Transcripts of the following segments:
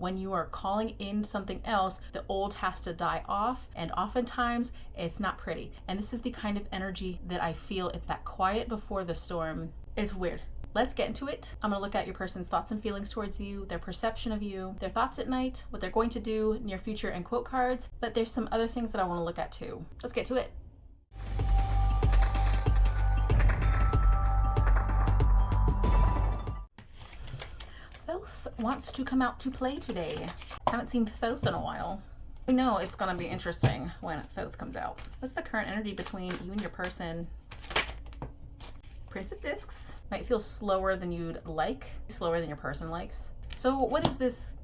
when you are calling in something else, the old has to die off, and oftentimes it's not pretty. And this is the kind of energy that I feel. It's that quiet before the storm. It's weird. Let's get into it. I'm gonna look at your person's thoughts and feelings towards you, their perception of you, their thoughts at night, what they're going to do, near future, and quote cards. But there's some other things that I wanna look at too. Let's get to it. Thoth wants to come out to play today. Haven't seen Thoth in a while. I know it's gonna be interesting when Thoth comes out. What's the current energy between you and your person? Prince of Discs. Might feel slower than you'd like, slower than your person likes. So what is this?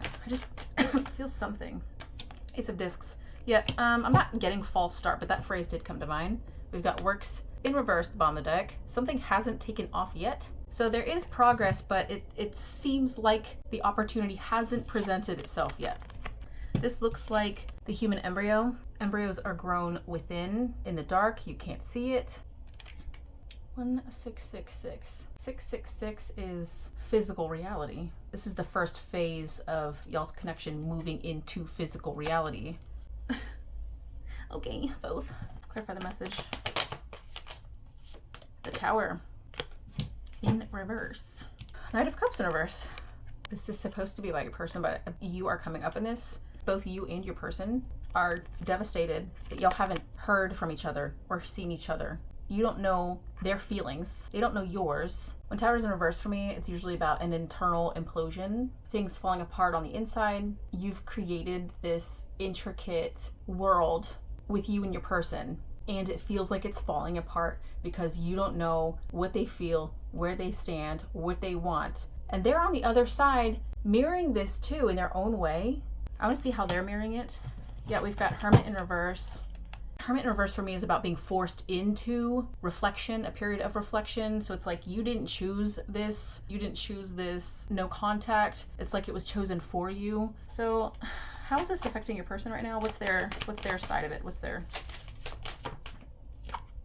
I just feel something. Ace of Discs. Yeah, I'm not getting false start, but that phrase did come to mind. We've got works in reverse on the deck. Something hasn't taken off yet. So there is progress, but it seems like the opportunity hasn't presented itself yet. This looks like the human embryo. Embryos are grown within, in the dark. You can't see it. 1666. 666 is physical reality. This is the first phase of y'all's connection moving into physical reality. Okay, Thoth. Clarify the message. The Tower in reverse. Knight of Cups in reverse. This is supposed to be about your person, but you are coming up in this. Both you and your person are devastated that y'all haven't heard from each other or seen each other. You don't know their feelings. They don't know yours. When Tower's in reverse for me, it's usually about an internal implosion, things falling apart on the inside. You've created this intricate world with you and your person, and it feels like it's falling apart because you don't know what they feel, where they stand, what they want. And they're on the other side mirroring this too in their own way. I want to see how they're mirroring it. Yeah, we've got Hermit in reverse. Hermit in reverse for me is about being forced into reflection, a period of reflection. So it's like you didn't choose this. You didn't choose this. No contact. It's like it was chosen for you. So how is this affecting your person right now? What's their side of it? What's their...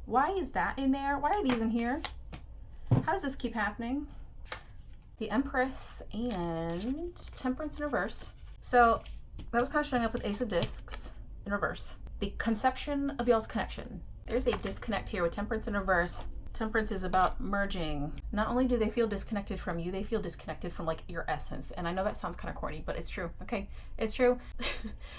Why is that in there? Why are these in here? How does this keep happening? The Empress and Temperance in reverse. So that was kind of showing up with Ace of Discs in reverse. The conception of y'all's connection. There's a disconnect here with Temperance in reverse. Temperance is about merging. Not only do they feel disconnected from you, they feel disconnected from like your essence. And I know that sounds kind of corny, but it's true. Okay, it's true.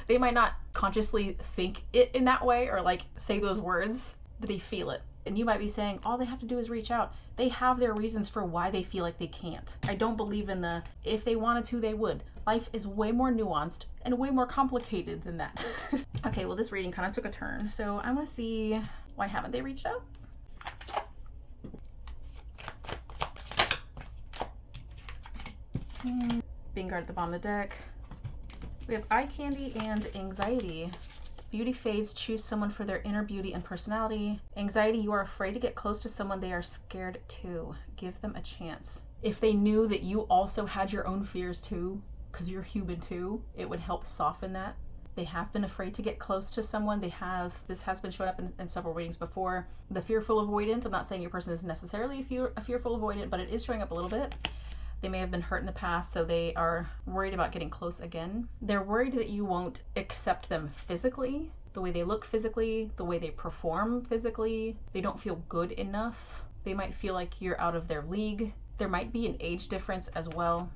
They might not consciously think it in that way or like say those words, but they feel it. And you might be saying, all they have to do is reach out. They have their reasons for why they feel like they can't. I don't believe in the, if they wanted to, they would. Life is way more nuanced and way more complicated than that. Okay, well this reading kind of took a turn. So I'm gonna see, why haven't they reached out? Being guarded at the bottom of the deck. We have eye candy and anxiety. Beauty fades, choose someone for their inner beauty and personality. Anxiety, you are afraid to get close to someone they are scared to. Give them a chance. If they knew that you also had your own fears too, because you're human too, it would help soften that. They have been afraid to get close to someone. This has been showing up in several readings before. The fearful avoidant, I'm not saying your person is necessarily a fearful avoidant, but it is showing up a little bit. They may have been hurt in the past, so they are worried about getting close again. They're worried that you won't accept them physically, the way they look physically, the way they perform physically. They don't feel good enough. They might feel like you're out of their league. There might be an age difference as well,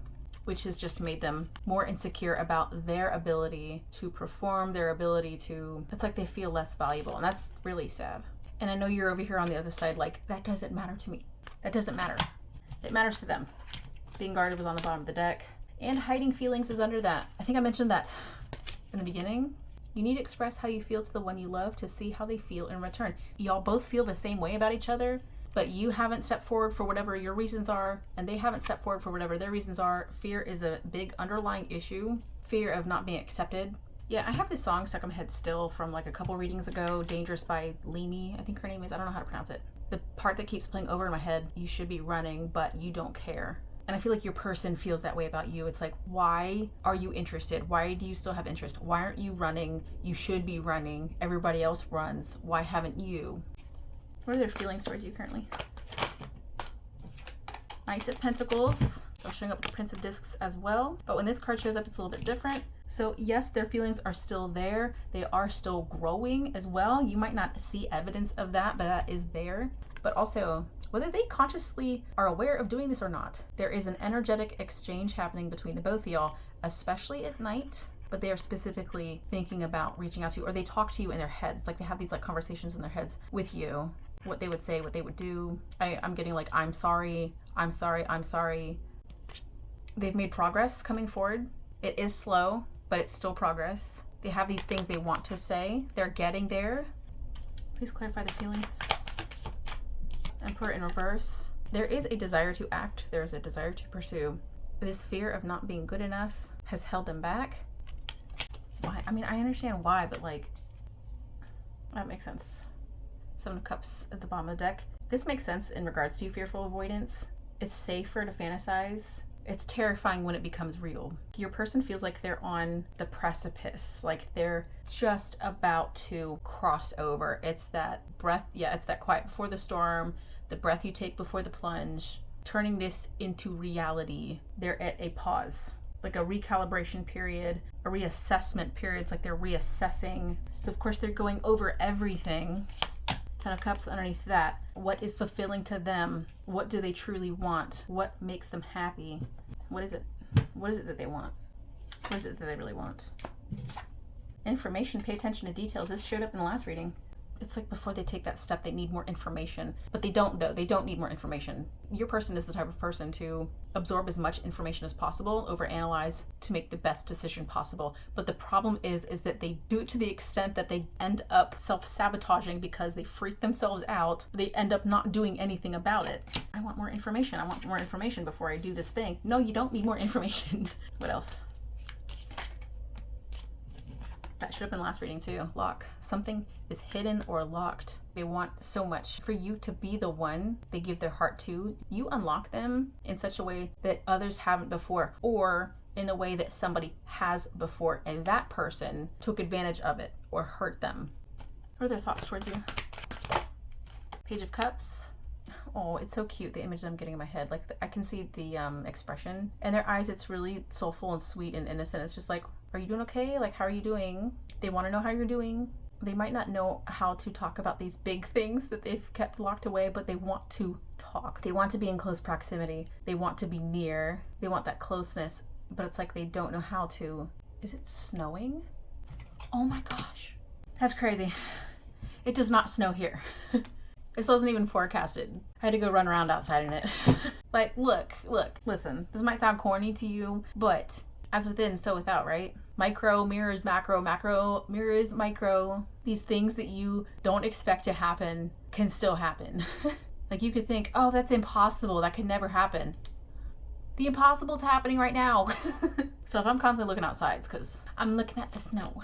which has just made them more insecure about their ability to perform, their ability to, it's like they feel less valuable, and that's really sad. And I know you're over here on the other side like, that doesn't matter to me. That doesn't matter. It matters to them. Being guarded was on the bottom of the deck. And hiding feelings is under that. I think I mentioned that in the beginning. You need to express how you feel to the one you love to see how they feel in return. Y'all both feel the same way about each other, but you haven't stepped forward for whatever your reasons are, and they haven't stepped forward for whatever their reasons are. Fear is a big underlying issue. Fear of not being accepted. Yeah, I have this song stuck in my head still from like a couple readings ago, Dangerous by Leamy, I think her name is. I don't know how to pronounce it. The part that keeps playing over in my head, you should be running, but you don't care. And I feel like your person feels that way about you. It's like, why are you interested? Why do you still have interest? Why aren't you running? You should be running. Everybody else runs. Why haven't you? What are their feelings towards you currently? Knight of Pentacles. I'm showing up with the Prince of Discs as well. But when this card shows up, it's a little bit different. So yes, their feelings are still there. They are still growing as well. You might not see evidence of that, but that is there. But also, whether they consciously are aware of doing this or not, there is an energetic exchange happening between the both of y'all, especially at night. But they are specifically thinking about reaching out to you, or they talk to you in their heads. Like they have these like conversations in their heads with you, what they would say, what they would do. I'm getting like, I'm sorry, I'm sorry, I'm sorry. They've made progress coming forward. It is slow, but it's still progress. They have these things they want to say. They're getting there. Please clarify the feelings. Emperor in reverse. There is a desire to act. There is a desire to pursue. This fear of not being good enough has held them back. Why? I mean, I understand why, but like, that makes sense. Seven of Cups at the bottom of the deck. This makes sense in regards to fearful avoidance. It's safer to fantasize. It's terrifying when it becomes real. Your person feels like they're on the precipice, like they're just about to cross over. It's that breath, yeah, it's that quiet before the storm, the breath you take before the plunge, turning this into reality. They're at a pause, like a recalibration period, a reassessment period. It's like they're reassessing. So of course they're going over everything. Ten of Cups underneath that. What is fulfilling to them? What do they truly want? What makes them happy? What is it? What is it that they want? What is it that they really want? Information, pay attention to details. This showed up in the last reading. It's like before they take that step, they need more information. But they don't though. They don't need more information. Your person is the type of person to absorb as much information as possible, overanalyze to make the best decision possible. But the problem is that they do it to the extent that they end up self-sabotaging because they freak themselves out. They end up not doing anything about it. I want more information. I want more information before I do this thing. No, you don't need more information. What else? That showed up in the last reading too. Lock. Something is hidden or locked. They want so much for you to be the one they give their heart to. You unlock them in such a way that others haven't before, or in a way that somebody has before, and that person took advantage of it or hurt them. What are their thoughts towards you? Page of Cups. Oh, it's so cute, the image that I'm getting in my head. Like, I can see the expression. In their eyes, it's really soulful and sweet and innocent. It's just like, are you doing okay? Like, how are you doing? They want to know how you're doing. They might not know how to talk about these big things that they've kept locked away, but they want to talk. They want to be in close proximity. They want to be near. They want that closeness, but it's like they don't know how to. Is it snowing? Oh my gosh. That's crazy. It does not snow here. This wasn't even forecasted. I had to go run around outside in it. Like, look, listen, this might sound corny to you, but as within, so without, right? Micro mirrors macro, macro mirrors micro. These things that you don't expect to happen can still happen. Like, you could think, oh, that's impossible. That could never happen. The impossible's happening right now. So if I'm constantly looking outside, it's because I'm looking at the snow.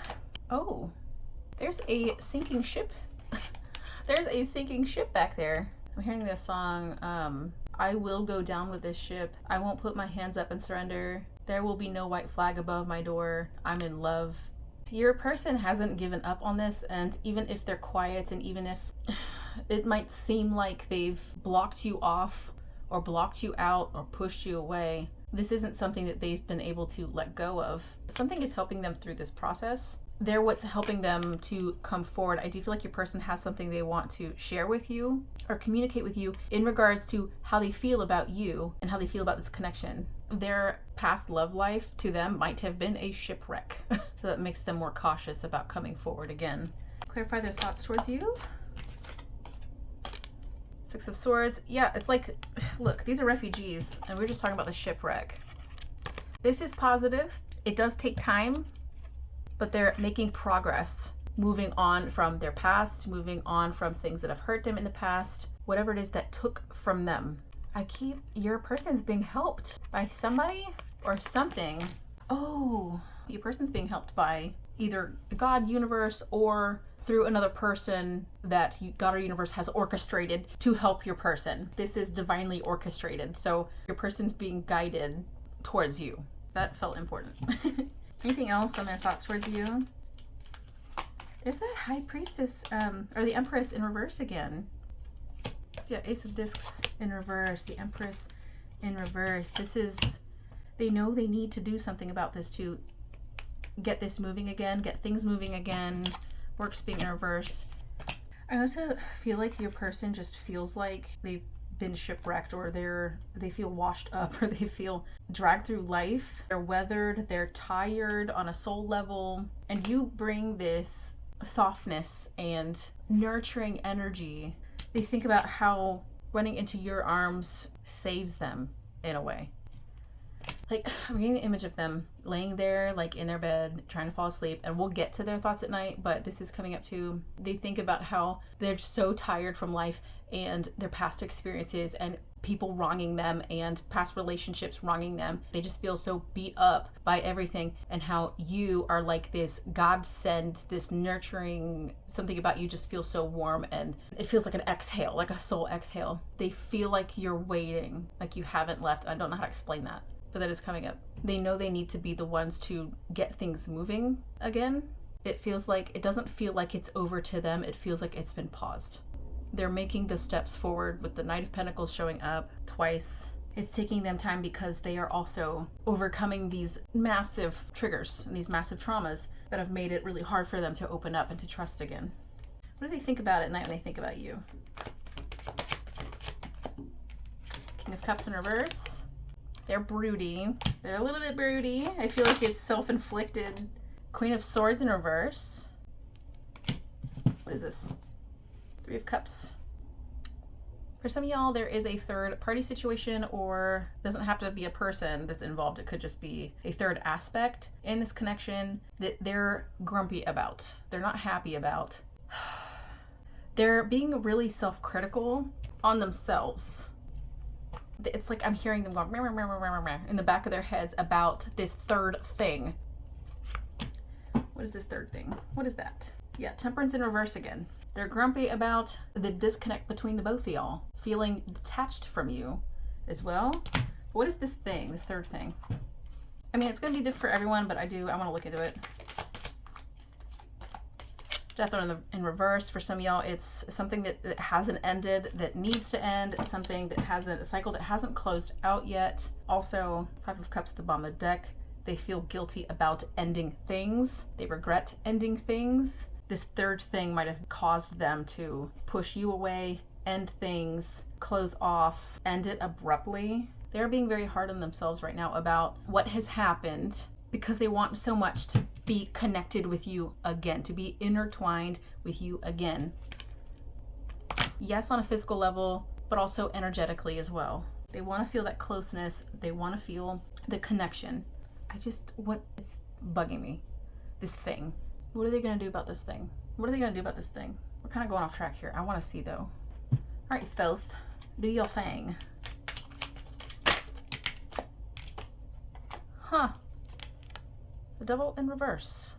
Oh, there's a sinking ship. There's a sinking ship back there. I'm hearing this song, I will go down with this ship. I won't put my hands up and surrender. There will be no white flag above my door. I'm in love. Your person hasn't given up on this, and even if they're quiet, and even if it might seem like they've blocked you off or blocked you out or pushed you away, this isn't something that they've been able to let go of. Something is helping them through this process. They're what's helping them to come forward. I do feel like your person has something they want to share with you or communicate with you in regards to how they feel about you and how they feel about this connection. Their past love life to them might have been a shipwreck. So that makes them more cautious about coming forward again. Clarify their thoughts towards you. Six of Swords. Yeah, it's like, look, these are refugees and we're just talking about the shipwreck. This is positive. It does take time, but they're making progress, moving on from their past, moving on from things that have hurt them in the past, whatever it is that took from them. Your person's being helped by somebody or something. Oh, your person's being helped by either God, universe, or through another person that God or universe has orchestrated to help your person. This is divinely orchestrated. So your person's being guided towards you. That felt important. Anything else on their thoughts towards you? There's that High Priestess, or the Empress in reverse again. Yeah, Ace of Discs in reverse, the Empress in reverse. This is, they know they need to do something about this to get this moving again, get things moving again. Works being in reverse. I also feel like your person just feels like they've been shipwrecked, or they feel washed up, or they feel dragged through life. They're weathered, they're tired on a soul level, and you bring this softness and nurturing energy. They think about how running into your arms saves them in a way. Like, I'm getting the image of them laying there, like in their bed, trying to fall asleep, and we'll get to their thoughts at night, but this is coming up too. They think about how they're so tired from life and their past experiences and people wronging them and past relationships wronging them. They just feel so beat up by everything, and how you are like this godsend, this nurturing, something about you just feels so warm, and it feels like an exhale, like a soul exhale. They feel like you're waiting, like you haven't left. I don't know how to explain that, but that is coming up. They know they need to be the ones to get things moving again. It feels like, it doesn't feel like it's over to them. It feels like it's been paused. They're making the steps forward with the Knight of Pentacles showing up twice. It's taking them time because they are also overcoming these massive triggers and these massive traumas that have made it really hard for them to open up and to trust again. What do they think about at night when they think about you? King of Cups in reverse. They're broody. They're a little bit broody. I feel like it's self-inflicted. Queen of Swords in reverse. What is this? Three of Cups. For some of y'all, there is a third party situation, or it doesn't have to be a person that's involved. It could just be a third aspect in this connection that they're grumpy about. They're not happy about. They're being really self-critical on themselves. It's like I'm hearing them going meh, meh, meh, meh, meh, in the back of their heads about this third thing. What is this third thing? What is that? Yeah, Temperance in reverse again. They're grumpy about the disconnect between the both of y'all, feeling detached from you as well. What is this thing, this third thing? I mean, it's going to be different for everyone, but I want to look into it. Death in reverse. For some of y'all, it's something that hasn't ended, that needs to end, something that hasn't, a cycle that hasn't closed out yet. Also, Five of Cups at the bottom of the deck. They feel guilty about ending things. They regret ending things. This third thing might have caused them to push you away, end things, close off, end it abruptly. They're being very hard on themselves right now about what has happened, because they want so much to be connected with you again, to be intertwined with you again. Yes, on a physical level, but also energetically as well. They want to feel that closeness. They want to feel the connection. What is bugging me? This thing. What are they going to do about this thing? What are they going to do about this thing? We're kind of going off track here. I want to see though. All right, Thoth, do your thing. Huh. The Devil in reverse.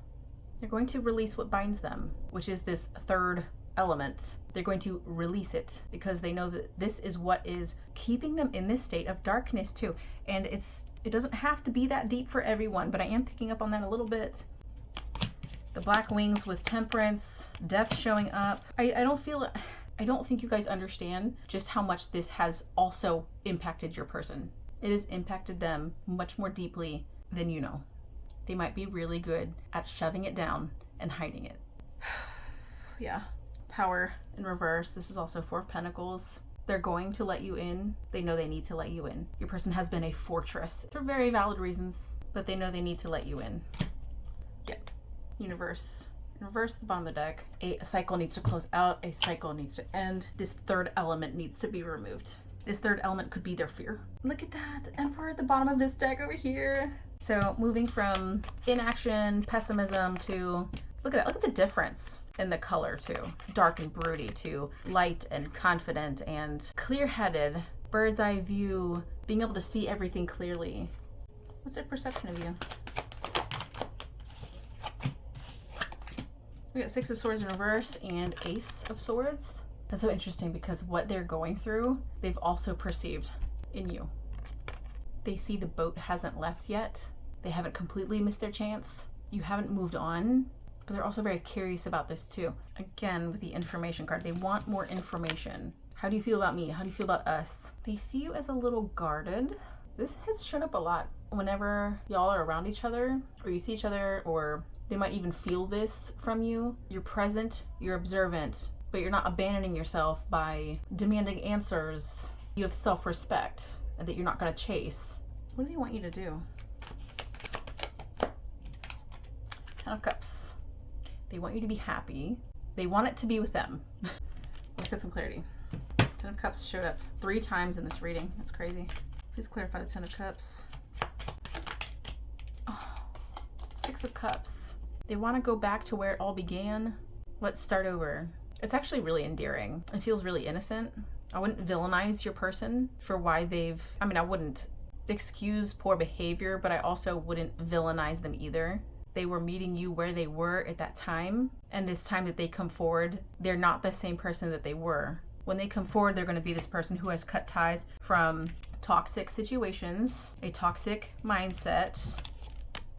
They're going to release what binds them, which is this third element. They're going to release it because they know that this is what is keeping them in this state of darkness too. And it doesn't have to be that deep for everyone, but I am picking up on that a little bit. The Black Wings with Temperance, Death showing up. I don't think you guys understand just how much this has also impacted your person. It has impacted them much more deeply than you know. They might be really good at shoving it down and hiding it. Yeah. Power in reverse. This is also Four of Pentacles. They're going to let you in. They know they need to let you in. Your person has been a fortress for very valid reasons, but they know they need to let you in. Yep. Universe. In reverse, the bottom of the deck. A cycle needs to close out. A cycle needs to end. This third element needs to be removed. This third element could be their fear. Look at that. Emperor at the bottom of this deck over here. So moving from inaction, pessimism to, look at that. Look at the difference in the color too. Dark and broody to light and confident and clear-headed, bird's eye view, being able to see everything clearly. What's their perception of you? We got Six of Swords in reverse and Ace of Swords. That's so interesting because what they're going through, they've also perceived in you. They see the boat hasn't left yet. They haven't completely missed their chance. You haven't moved on, but they're also very curious about this too. Again, with the information card, they want more information. How do you feel about me? How do you feel about us? They see you as a little guarded. This has shown up a lot whenever y'all are around each other, or you see each other, or they might even feel this from you. You're present, you're observant, but you're not abandoning yourself by demanding answers. You have self-respect and that you're not going to chase. What do they want you to do? Ten of Cups. They want you to be happy. They want it to be with them. Let's get some clarity. Ten of Cups showed up 3 times in this reading. That's crazy. Please clarify the Ten of Cups. Oh, 6 of Cups. They want to go back to where it all began. Let's start over. It's actually really endearing. It feels really innocent. I wouldn't villainize your person for why I wouldn't excuse poor behavior, but I also wouldn't villainize them either. They were meeting you where they were at that time, and this time that they come forward, they're not the same person that they were. When they come forward, they're going to be this person who has cut ties from toxic situations, a toxic mindset.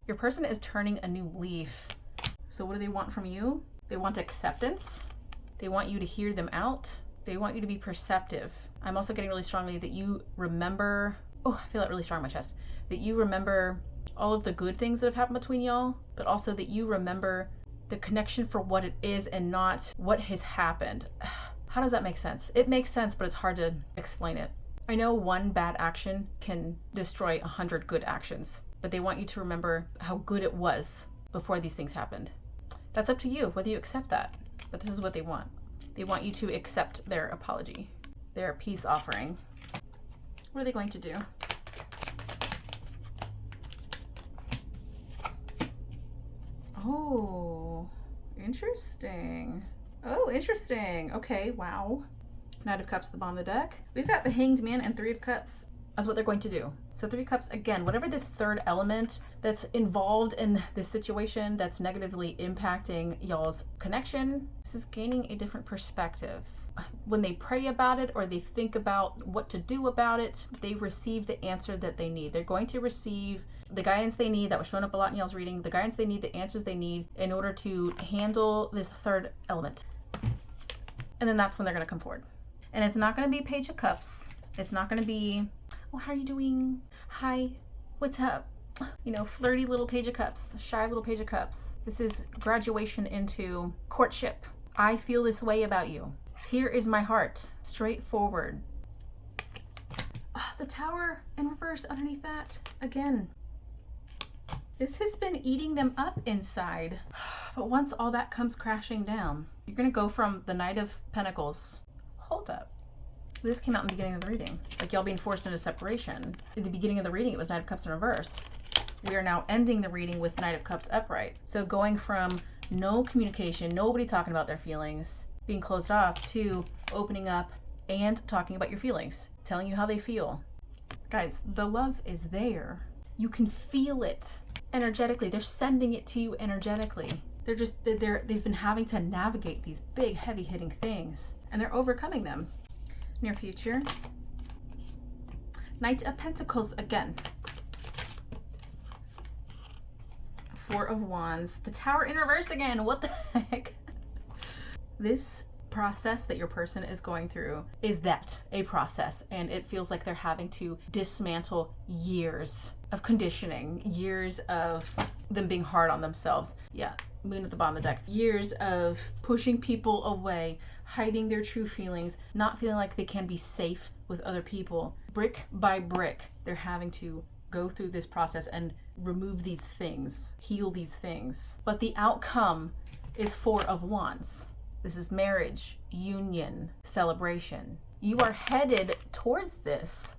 Your person is turning a new leaf. So what do they want from you? They want acceptance. They want you to hear them out. They want you to be perceptive. I'm also getting really strongly that you remember, I feel that really strong in my chest, that you remember all of the good things that have happened between y'all, but also that you remember the connection for what it is and not what has happened. How does that make sense? It makes sense, but it's hard to explain it. I know one bad action can destroy 100 good actions, but they want you to remember how good it was before these things happened. That's up to you, whether you accept that, but this is what they want. They want you to accept their apology, their peace offering. What are they going to do? Oh, interesting. Okay, wow. Knight of Cups at the bottom of the deck. We've got the Hanged Man and 3 of Cups. That's what they're going to do. So 3 of Cups, again, whatever this third element that's involved in this situation that's negatively impacting y'all's connection, this is gaining a different perspective. When they pray about it or they think about what to do about it, they receive the answer that they need. They're going to receive the guidance they need. That was showing up a lot in y'all's reading. The guidance they need, the answers they need in order to handle this third element. And then that's when they're going to come forward. And it's not going to be Page of Cups. It's not going to be, oh, how are you doing? Hi, what's up? Flirty little Page of Cups, shy little Page of Cups. This is graduation into courtship. I feel this way about you. Here is my heart. Straightforward. The Tower in reverse underneath that. Again. This has been eating them up inside. But once all that comes crashing down, you're going to go from the Knight of Pentacles. Hold up. This came out in the beginning of the reading. Like y'all being forced into separation. In the beginning of the reading, it was Knight of Cups in reverse. We are now ending the reading with Knight of Cups upright. So going from no communication, nobody talking about their feelings, being closed off, to opening up and talking about your feelings, telling you how they feel. Guys, the love is there. You can feel it energetically. They're sending it to you energetically. They've been having to navigate these big, heavy hitting things, and they're overcoming them. Near future. Knight of Pentacles again. 4 of Wands. The Tower in reverse again. What the heck? This process that your person is going through is a process, and it feels like they're having to dismantle years of conditioning, years of them being hard on themselves. Yeah, Moon at the bottom of the deck. Years of pushing people away, hiding their true feelings, not feeling like they can be safe with other people. Brick by brick, they're having to go through this process and remove these things, heal these things. But the outcome is 4 of Wands. This is marriage, union, celebration. You are headed towards this.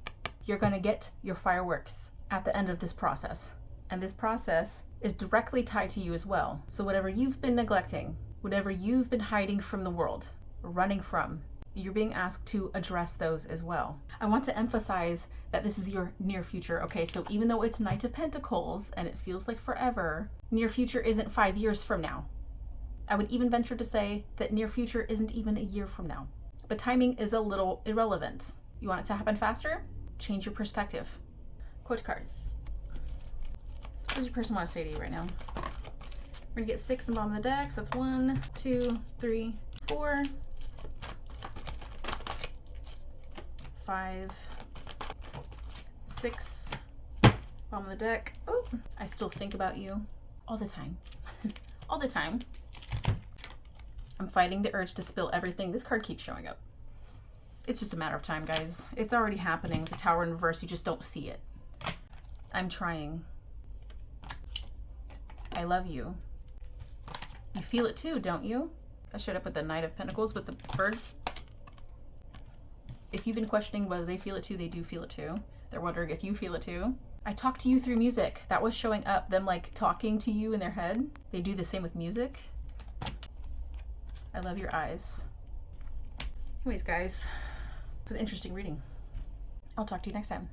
You're going to get your fireworks at the end of this process. And this process is directly tied to you as well. So whatever you've been neglecting, whatever you've been hiding from the world, running from, you're being asked to address those as well. I want to emphasize that this is your near future. Okay, so even though it's Knight of Pentacles and it feels like forever, near future isn't 5 years from now. I would even venture to say that near future isn't even a year from now. But timing is a little irrelevant. You want it to happen faster? Change your perspective. Quote cards. What does your person want to say to you right now? We're going to get 6 in the bottom of the deck. So that's 1, 2, 3, 4. 5, 6, bottom of the deck. Oh, I still think about you all the time. All the time. I'm fighting the urge to spill everything. This card keeps showing up. It's just a matter of time, guys. It's already happening. The Tower in reverse, you just don't see it. I'm trying. I love you. You feel it too, don't you? I showed up with the Knight of Pentacles with the birds. If you've been questioning whether they feel it too, they do feel it too. They're wondering if you feel it too. I talk to you through music. That was showing up, them like talking to you in their head. They do the same with music. I love your eyes. Anyways, guys, it's an interesting reading. I'll talk to you next time.